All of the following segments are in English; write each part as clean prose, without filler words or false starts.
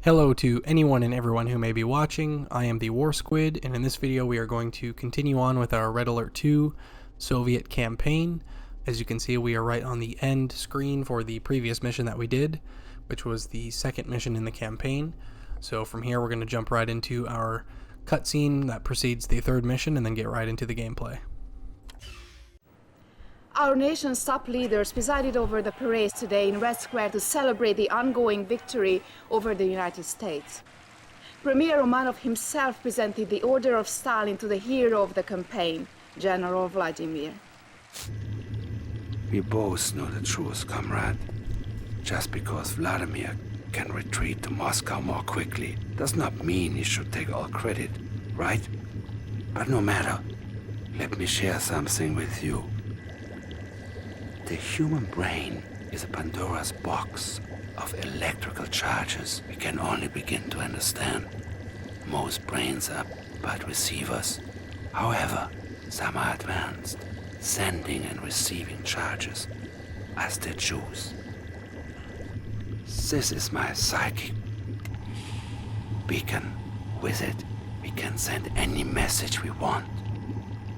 Hello to anyone and everyone who may be watching. I am the War Squid, and in this video we are going to continue on with our Red Alert 2 Soviet campaign. As you can see, we are right on the end screen for the previous mission that we did, which was the second mission in the campaign. So from here we're going to jump right into our cutscene that precedes the third mission and then get right into the gameplay. Our nation's top leaders presided over the parades today in Red Square to celebrate the ongoing victory over the United States. Premier Romanov himself presented the Order of Stalin to the hero of the campaign, General Vladimir. We both know the truth, comrade. Just because Vladimir can retreat to Moscow more quickly does not mean he should take all credit, right? But no matter, let me share something with you. The human brain is a Pandora's box of electrical charges we can only begin to understand. Most brains are but receivers. However, some are advanced, sending and receiving charges as they choose. This is my psychic beacon. With it, we can send any message we want.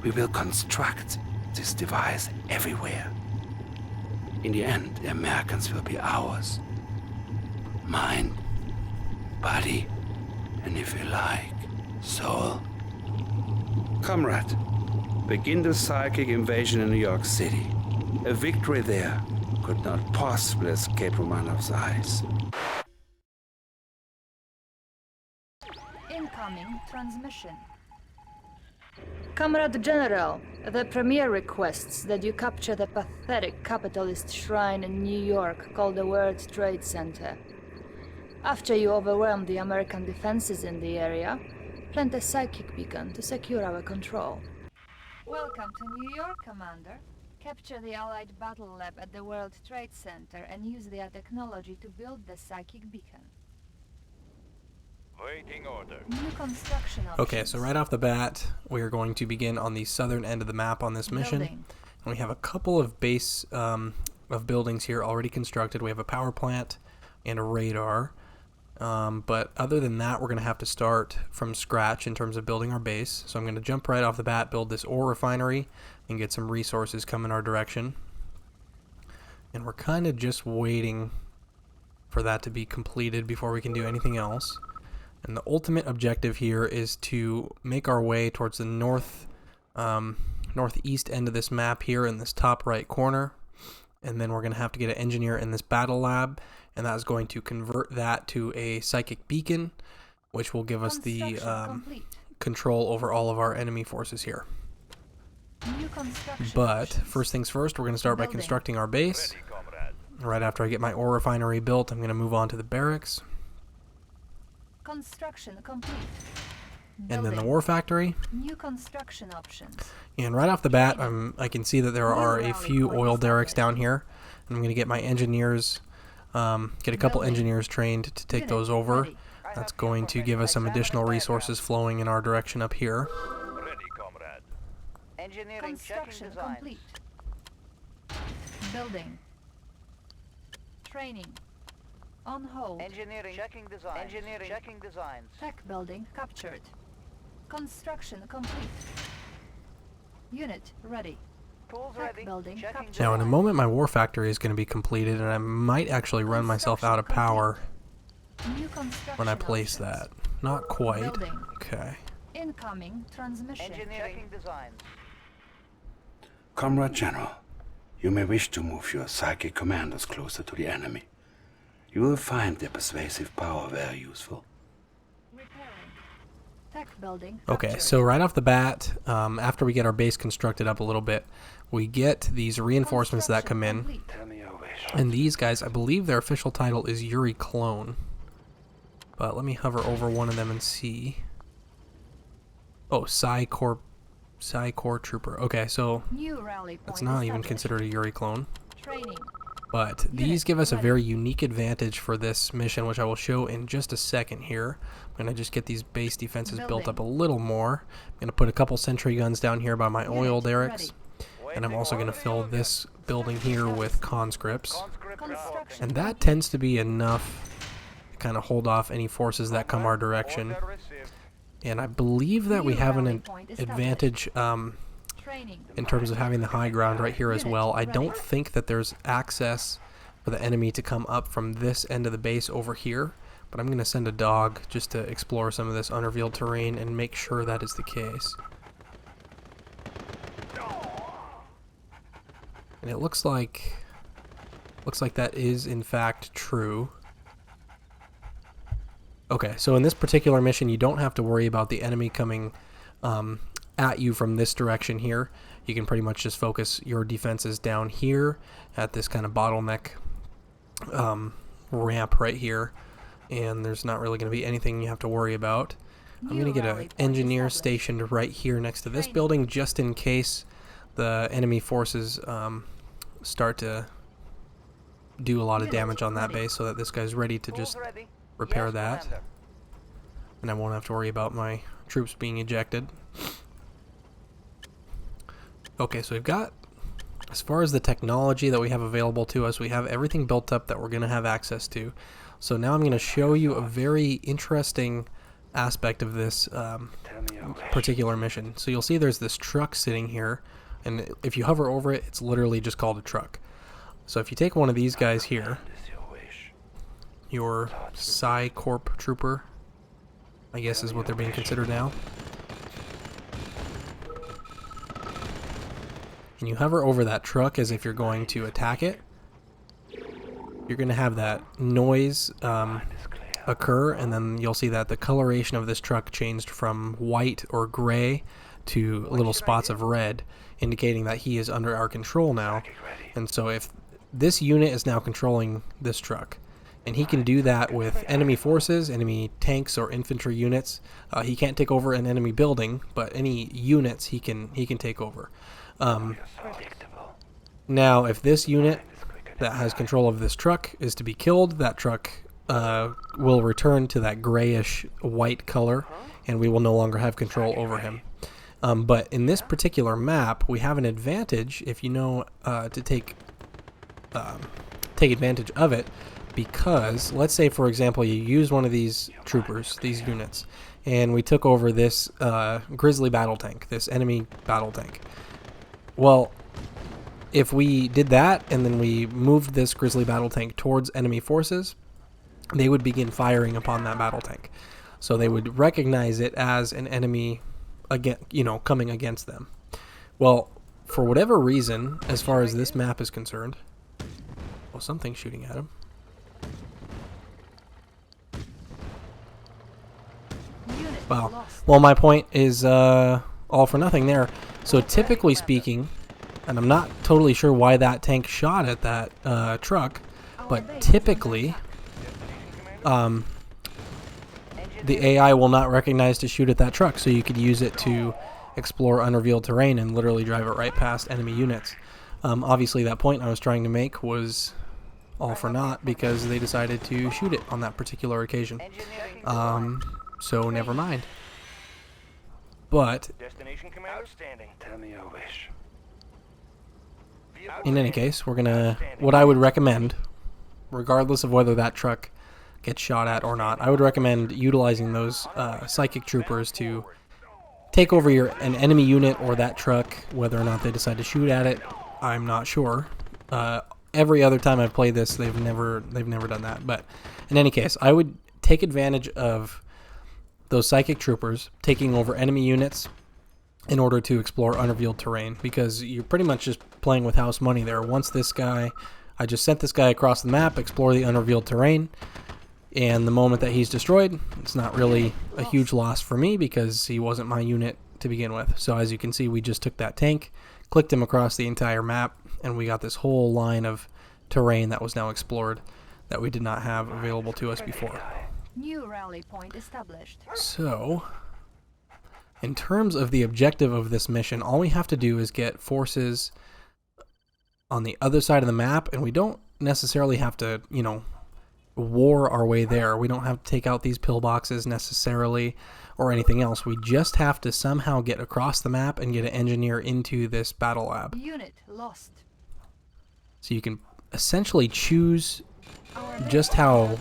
We will construct this device everywhere. In the end, the Americans will be ours. Mind, body, and if you like, soul. Comrade, begin the psychic invasion in New York City. A victory there could not possibly escape Romanov's eyes. Incoming transmission. Comrade General, the Premier requests that you capture the pathetic capitalist shrine in New York called the World Trade Center. After you overwhelm the American defenses in the area, plant a psychic beacon to secure our control. Welcome to New York, Commander. Capture the Allied battle lab at the World Trade Center and use their technology to build the psychic beacon. Waiting order. New construction options. Okay, so right off the bat, we are going to begin on the southern end of the map on this mission. Building. And we have a couple of base of buildings here already constructed. We have a power plant and a radar. But other than that, we're going to have to start from scratch in terms of building our base. So I'm going to jump right off the bat, build this ore refinery, and get some resources coming our direction. And we're kind of just waiting for that to be completed before we can do anything else. And the ultimate objective here is to make our way towards the northeast end of this map here in this top right corner. And then we're going to have to get an engineer in this battle lab, and that is going to convert that to a psychic beacon, which will give us the control over all of our enemy forces here. But first things first, we're going to start by constructing our base. Ready, comrade. Right after I get my ore refinery built, I'm going to move on to the barracks. Construction complete. And then the war factory. New construction options. And right off the bat, I can see that there are a few oil derricks down here. And I'm going to get my engineers, get a couple engineers trained to take those over. That's going to give us some additional resources flowing in our direction up here. Ready, comrade. Engineering checking Construction design. complete. Building. Training. On hold. Engineering checking design. Engineering checking designs. Tech building captured. Construction complete. Unit ready. Tools Tech ready. building Checking captured. Now in a design. moment my war factory is going to be completed, and I might actually run myself out of power New construction when I place options. that. Not quite. Building. Okay. Incoming transmission. Engineering checking designs. Comrade General, you may wish to move your psychic commandos closer to the enemy. You will find their persuasive power very useful. Repairing. Tech building Okay, captured. so right off the bat, after we get our base constructed up a little bit, we get these reinforcements that come in. Complete. Tell me your wish. And these guys, I believe their official title is Yuri Clone. But let me hover over one of them and see. Oh, Psi Corps Trooper. Okay, so New rally point that's not even established. considered a Yuri Clone. Training. But these give us a ready. very unique advantage for this mission, which I will show in just a second here. I'm going to just get these base defenses built up a little more. I'm going to put a couple sentry guns down here by my oil Unit derricks. ready. And I'm also going to fill this building here with conscripts. Construction And that tends to be enough kind of hold off any forces that come our direction. Order received. And I believe that we have an advantage in terms of having the high ground right here as well. I don't think that there's access for the enemy to come up from this end of the base over here, but I'm going to send a dog just to explore some of this unrevealed terrain and make sure that is the case. And it looks like that is in fact true. Okay, so in this particular mission, you don't have to worry about the enemy coming at you from this direction here. You can pretty much just focus your defenses down here at this kind of bottleneck ramp right here, and there's not really going to be anything you have to worry about. I'm going to get an engineer stationed right here next to this building just in case the enemy forces start to do a lot of damage on that base, so that this guy's ready to just Tools ready. repair Yes, that. Commander. And I won't have to worry about my troops being ejected. Okay, so we've got, as far as the technology that we have available to us, we have everything built up that we're going to have access to. So now I'm going to show you a very interesting aspect of this particular mission. So you'll see there's this truck sitting here, and if you hover over it, it's literally just called a truck. So if you take one of these guys here, your Psi Corp trooper, I guess is what they're being considered now, and you hover over that truck as if you're going to attack it, you're going to have that noise occur, and then you'll see that the coloration of this truck changed from white or gray to little spots of red, indicating that he is under our control now. And so if this unit is now controlling this truck, and he can do that with enemy forces, enemy tanks or infantry units. He can't take over an enemy building, but any units he can take over. Now, if this unit that has control of this truck is to be killed, that truck will return to that grayish white color, and we will no longer have control over him. But in this particular map, we have an advantage if you know to take advantage of it, because let's say, for example, you use one of these troopers, these units, and we took over this grizzly battle tank, this enemy battle tank. Well, if we did that and then we moved this grizzly battle tank towards enemy forces, they would begin firing upon that battle tank. So they would recognize it as an enemy, again, coming against them. Well, for whatever reason, as far as this map is concerned, well, something's shooting at him. Wow. Well, my point is all for nothing there. So typically speaking, and I'm not totally sure why that tank shot at that truck, but typically the AI will not recognize to shoot at that truck, so you could use it to explore unrevealed terrain and literally drive it right past enemy units. Obviously that point I was trying to make was all for naught because they decided to shoot it on that particular occasion. So never mind. But Destination command outstanding. Tell me your wish. in any case, we're gonna, what I would recommend, regardless of whether that truck gets shot at or not, I would recommend utilizing those psychic troopers to take over an enemy unit or that truck. Whether or not they decide to shoot at it, I'm not sure. Every other time I've played this, they've never done that. But in any case, I would take advantage of those psychic troopers taking over enemy units in order to explore unrevealed terrain, because you're pretty much just playing with house money there. Once this guy, I just sent this guy across the map, explore the unrevealed terrain, and the moment that he's destroyed, it's not really a huge loss for me because he wasn't my unit to begin with. So as you can see, we just took that tank, clicked him across the entire map, and we got this whole line of terrain that was now explored that we did not have available to us before. New rally point established. So, in terms of the objective of this mission, all we have to do is get forces on the other side of the map, and we don't necessarily have to, war our way there. We don't have to take out these pillboxes necessarily or anything else. We just have to somehow get across the map and get an engineer into this battle lab. Unit lost. So you can essentially choose just how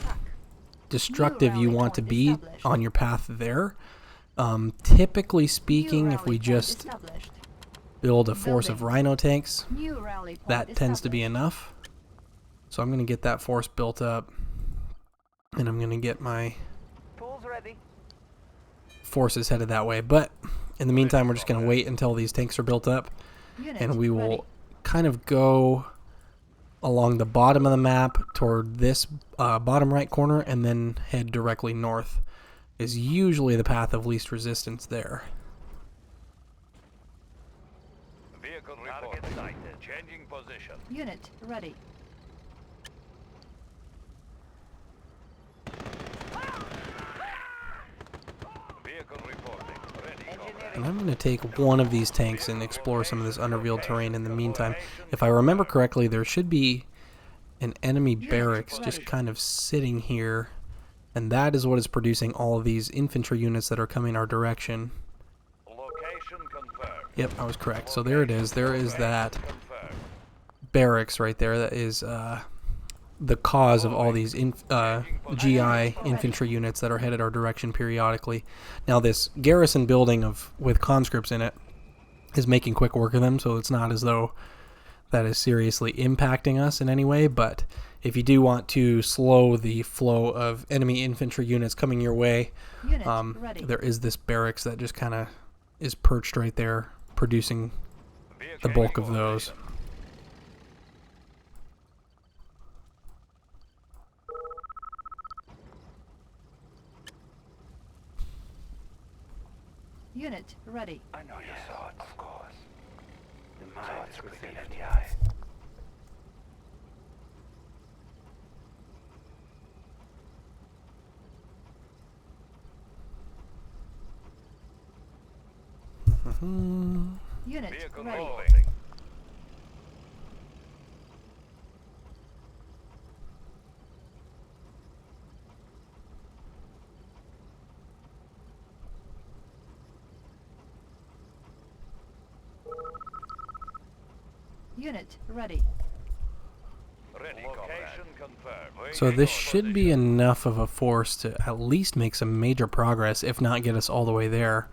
destructive you rally want to point be established. on your path there. Typically speaking, New if we rally point just established. build a force of Building. rhino tanks, New rally point that tends to be established. enough. So I'm going to get that force built up, and I'm going to get my Tools ready. forces headed that way. But in the meantime, we're just going to wait until these tanks are built up, Unit and we will ready. kind of go along the bottom of the map toward this bottom right corner, and then head directly north is usually the path of least resistance there. Vehicle report. Target sighted. Changing position. Unit ready. Vehicle reporting. Ready. Engineering. And I'm going to take one of these tanks and explore some of this unrevealed terrain in the meantime. If I remember correctly, there should be an enemy barracks just kind of sitting here, and that is what is producing all of these infantry units that are coming our direction. Location confirmed. Yep, I was correct. So there it is. There is that Confirmed. barracks right there. That is the cause of all these GI infantry units that are headed our direction periodically. Now this garrison building with conscripts in it is making quick work of them, so it's not as though that is seriously impacting us in any way. But if you do want to slow the flow of enemy infantry units coming your way, Unit ready. there is this barracks that just kind of is perched right there, producing the Vehicle bulk of reporting. those. Unit ready. I know your thoughts, of course. The mind is quicker than the eye. Unit Vehicle ready. moving. Unit ready. Ready. Location confirmed. So this should be enough of a force to at least make some major progress, if not get us all the way there.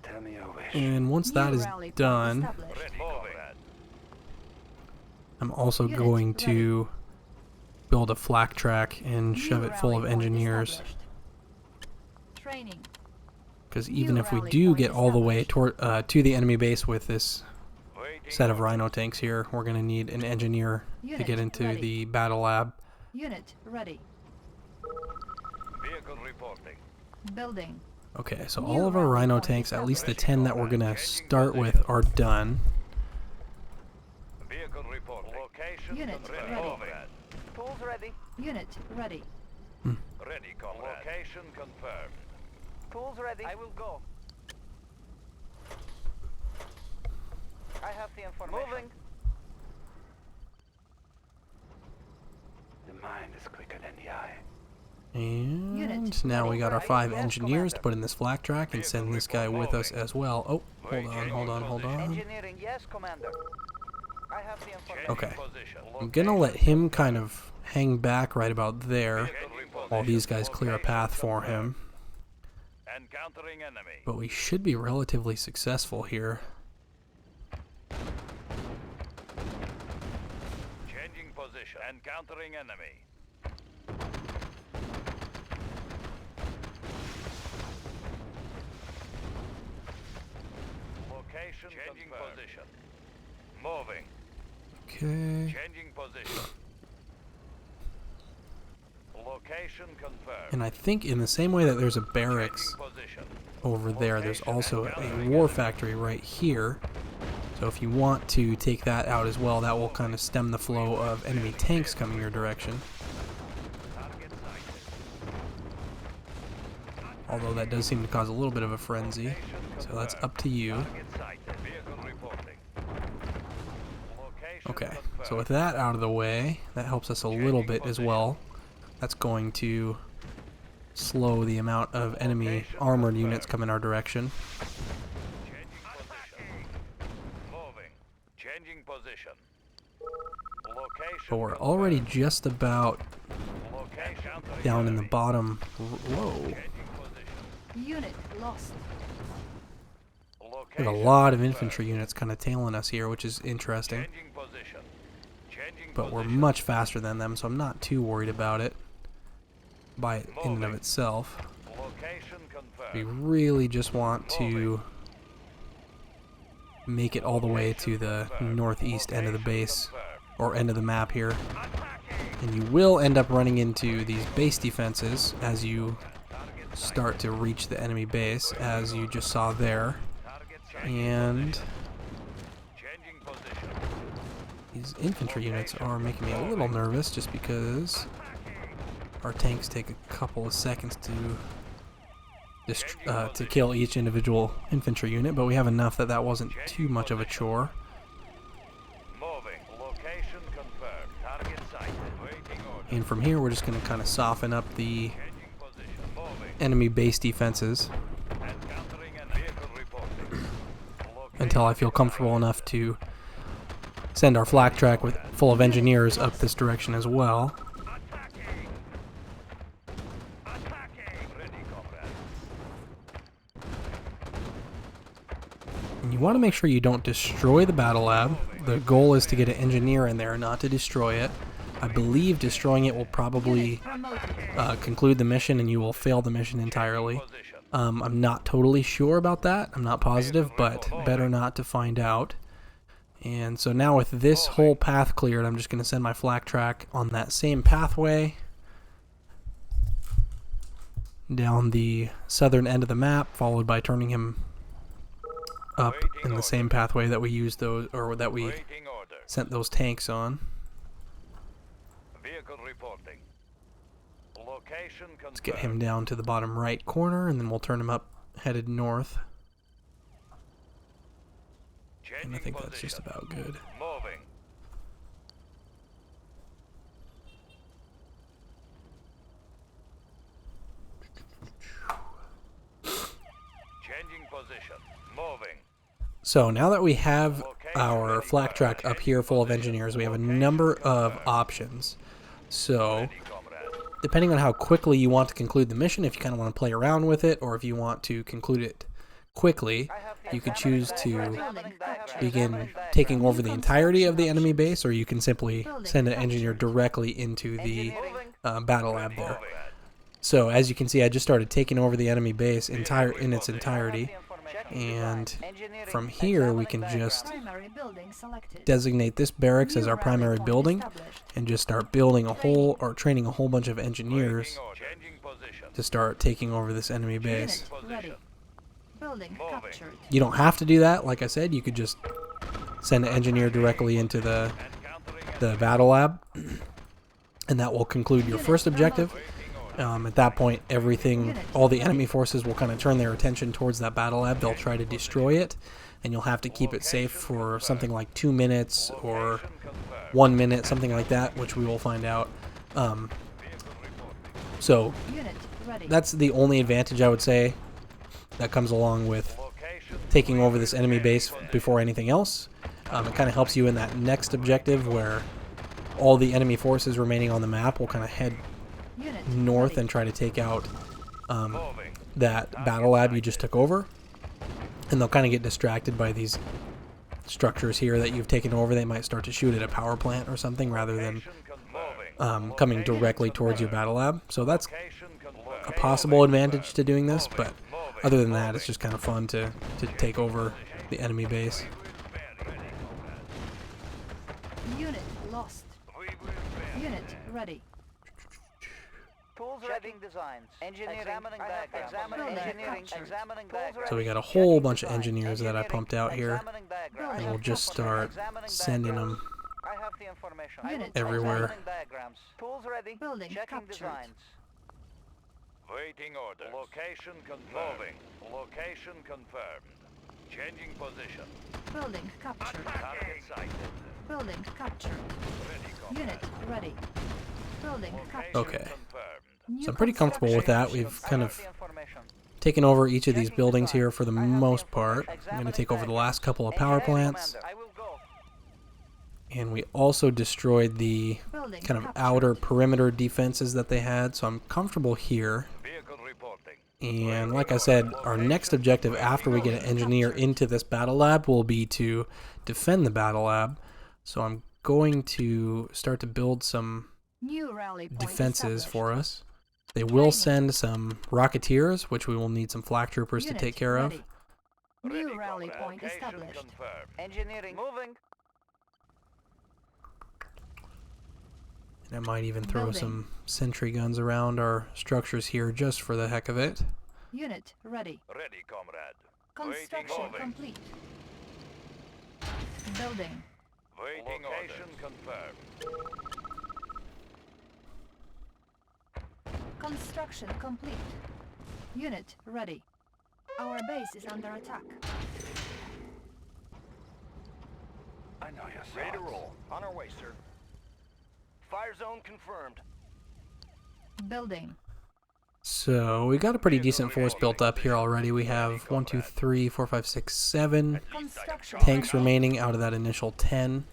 Tell me your wish. And once that New is rally point done, established. Ready, comrade. I'm also Unit going ready. to build a flak track and New shove it full of rally point engineers. established. Training. Because New even if we rally do point get all the way established. to the enemy base with this Waiting set of order. rhino tanks here, we're going to need an engineer to Unit get into ready. the battle lab. Unit ready. Vehicle reporting. Building. Okay, so New all of our rally rhino point tanks, at least the established. 10 that we're going to start with, are done. Vehicle reporting. Location Unit confirmed. ready. Moving. Tools ready. Unit ready. Ready, comrade. Location confirmed. Tools ready. I will go. I have the information. Moving. The mind is quicker than the eye. And Unit now we ready. got our Right. 5 Yes, engineers to Commander. put in this flak track and send this guy with us as well. Oh, hold on, hold on, hold on. Engineering, yes, Commander. I have the information. Okay. Position. I'm gonna let him kind of hang back right about there Vehicle reporting. while these guys clear a path Location for him. Encountering enemy. But we should be relatively successful here. Changing position. Encountering enemy. Location changing position. Moving. Okay. Changing position. Location confirmed. And I think in the same way that there's a barracks Changing position. over there, there's also a war factory right here. So if you want to take that out as well, that will kind of stem the flow of enemy tanks coming your direction. Target sighted. Although that does seem to cause a little bit of a frenzy. So that's up to you. Target sighted. Vehicle reporting. Location Okay, so confirmed. with that out of the way, that helps us a little bit as well. That's going to slow the amount of enemy armored units coming our direction. Changing position. Moving. Changing position. Location But we're confirmed. already just about Location down in the bottom. Whoa. Unit lost. We have a lot of infantry units kind of tailing us here, which is interesting. But we're much faster than them, so I'm not too worried about it by in and of itself. We really just want to make it all the way to the northeast end of the base, or end of the map here. And you will end up running into these base defenses as you start to reach the enemy base, as you just saw there. And these infantry units are making me a little nervous just because our tanks take a couple of seconds to kill each individual infantry unit, but we have enough that that wasn't too much of a chore. And from here we're just going to kind of soften up the enemy base defenses until I feel comfortable enough to send our flak track with full of engineers up this direction as well. And you want to make sure you don't destroy the battle lab. The goal is to get an engineer in there, not to destroy it. I believe destroying it will probably conclude the mission and you will fail the mission entirely. I'm not totally sure about that. I'm not positive, but better not to find out. And so now with this whole path cleared, I'm just going to send my flak track on that same pathway down the southern end of the map, followed by turning him up in the same pathway that we used those, or that we sent those tanks on. Let's get him down to the bottom right corner, and then we'll turn him up headed north. And I think that's just about good. So now that we have our flak track up here full of engineers, we have a number of options. So depending on how quickly you want to conclude the mission, if you kind of want to play around with it, or if you want to conclude it quickly, you could choose to begin taking over the entirety of the enemy base, or you can simply send an engineer directly into the battle lab there. So as you can see, I just started taking over the enemy base in its entirety, and from here we can just designate this barracks as our primary building and just start building a whole, or training a whole bunch of engineers to start taking over this enemy base. You don't have to do that. Like I said, you could just send an engineer directly into the battle lab, and that will conclude your first objective. At that point, all the enemy forces will kind of turn their attention towards that battle lab. They'll try to destroy it, and you'll have to keep it safe for something like 2 minutes or 1 minute, something like that, which we will find out. So that's the only advantage, I would say, that comes along with taking over this enemy base before anything else. It kind of helps you in that next objective where all the enemy forces remaining on the map will kind of head north and try to take out that battle lab you just took over. And they'll kind of get distracted by these structures here that you've taken over. They might start to shoot at a power plant or something rather than coming directly towards your battle lab. So that's a possible advantage to doing this, but other than that, it's just kind of fun to take over the enemy base. Unit lost. Unit ready. Tools ready. Designs. Engineering. Examining diagrams. Examining diagrams. So we got a whole bunch of engineers that I pumped out here, and we'll just start sending them I have the information. everywhere. Examining diagrams. Tools ready. Building Checking captured. designs. Waiting order. Location confirmed. Location confirmed. Changing position. Building captured. Target sighted. Building captured. Ready, Unit ready. Building captured. Okay. confirmed. So I'm pretty comfortable with that. We've kind I of have the information. taken over each of these buildings here for the most part. I'm going to take over the last couple of power plants, I will go. And we also destroyed the Building kind of captured. outer perimeter defenses that they had, so I'm comfortable here. Vehicle reporting. And like I said, our next objective after we get an engineer into this battle lab will be to defend the battle lab. So I'm going to start to build some New rally point defenses established. for us. They will send some Rocketeers, which we will need some flak troopers to Unit take care of. ready. New rally comrade. point Location established. confirmed. Engineering moving. And I might even throw Building. some sentry guns around our structures here just for the heck of it. Unit ready. Ready, comrade. Construction Waiting. complete. Building. Waiting location confirmed. Construction complete. Unit ready. Our base is under attack. I know your Ready to thoughts. roll. On our way, sir. Fire zone confirmed. Building. So we got a pretty decent force built up here already. We have 1, 2, 3, 4, 5, 6, 7 Construction tanks complete. remaining out of that initial 10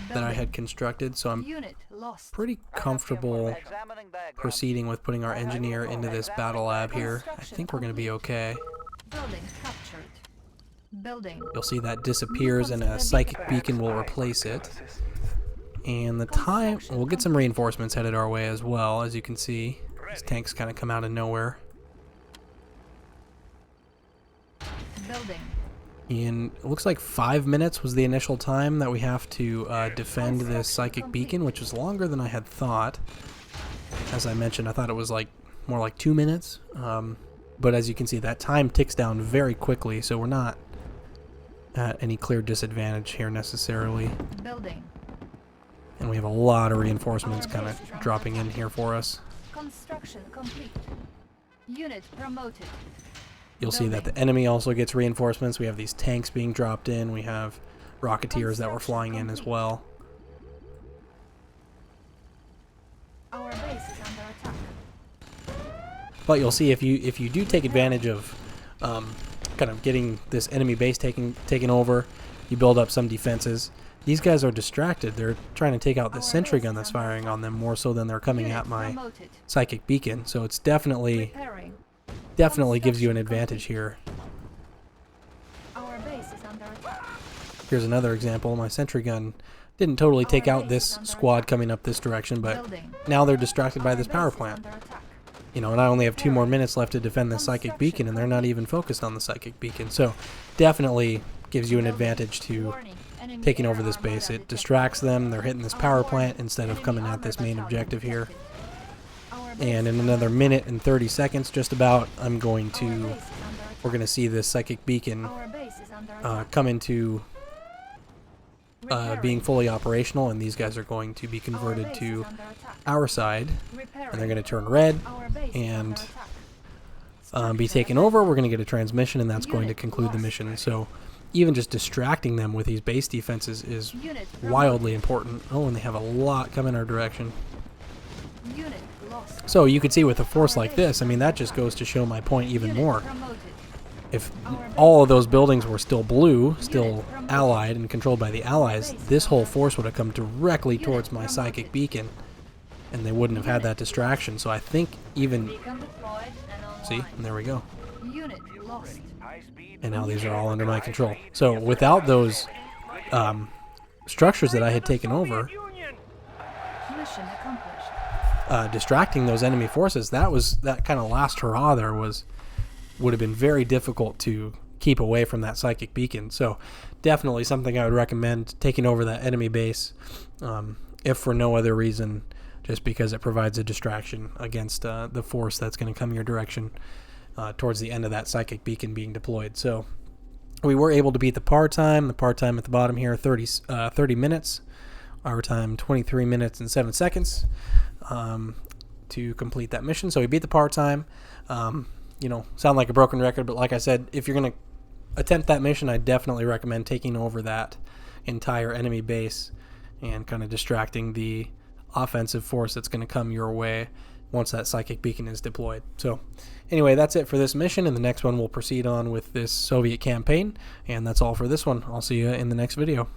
that I Building. had constructed. So I'm Unit lost. pretty comfortable Examining diagram. proceeding with putting our engineer into this battle lab here. I think we're going to be okay. Building captured. Building. You'll see that disappears and a psychic beacon will replace it. And the time, we'll get some reinforcements headed our way as well, as you can see. These tanks kind of come out of nowhere. Building. And it looks like 5 minutes was the initial time that we have to defend this psychic beacon, which was longer than I had thought. As I mentioned, I thought it was like more like 2 minutes. But as you can see, that time ticks down very quickly, so we're not at any clear disadvantage here necessarily. Building. And we have a lot of reinforcements kind of dropping in here for us. Construction complete. Unit promoted. You'll see that the enemy also gets reinforcements. We have these tanks being dropped in. We have Rocketeers that were flying in as well. Our base is under attack. But you'll see if you do take advantage of kind of getting this enemy base taken over, you build up some defenses. These guys are distracted. They're trying to take out the sentry gun that's firing on them more so than they're coming Unit at my promoted. psychic beacon. So it's definitely Repairing. gives you an advantage here. Our base is under attack. Here's another example. My sentry gun didn't totally take out this squad coming up this direction, but Building. now they're distracted by Our this base power is plant. under attack. You know, and I only have 2 more minutes left to defend the psychic beacon, and they're not even focused on the psychic beacon. So definitely gives you an advantage to Warning. Enemy taking air over this armor base. It detected. distracts them. They're hitting this Our power warning. plant instead of Enemy coming at armor this main battalion objective here. detected. Our base And in is another under minute and 30 seconds, just about, I'm going attack. to, Our base is under attack. we're going to see this psychic beacon Our base is under attack. come into Repairing. being fully operational, and these guys are going to be Our converted base to is under attack. our side, Repairing. and they're going to turn red Our base is and under attack. be taken over. We're going to get a transmission, and that's going to Unit conclude the lost. mission. So even just distracting them with these base defenses is Unit wildly important. Oh, and they have a lot coming our direction. promoted. Unit lost. So you could see with a force like this, I mean, that just goes to show my point even Unit more. promoted. If all of those buildings were still blue, still allied and controlled by the allies, this whole force would have come directly towards my psychic beacon, and they wouldn't have had that distraction. So I think even, Beacon deployed and see, online. and there we go. Unit lost. High speed. And now these are all under my control. So without those structures that I had taken over, Mission accomplished. distracting those enemy forces, that kind of last hurrah there would have been very difficult to keep away from that psychic beacon. So definitely something I would recommend, taking over that enemy base, if for no other reason, just because it provides a distraction against the force that's going to come your direction towards the end of that psychic beacon being deployed. So we were able to beat the par time. The par time at the bottom here, 30 minutes. Our time, 23 minutes and 7 seconds to complete that mission. So we beat the par time. Sound like a broken record, but like I said, if you're going to attempt that mission, I definitely recommend taking over that entire enemy base and kind of distracting the offensive force that's going to come your way once that psychic beacon is deployed. So anyway, that's it for this mission, and the next one we'll proceed on with this Soviet campaign, and that's all for this one. I'll see you in the next video.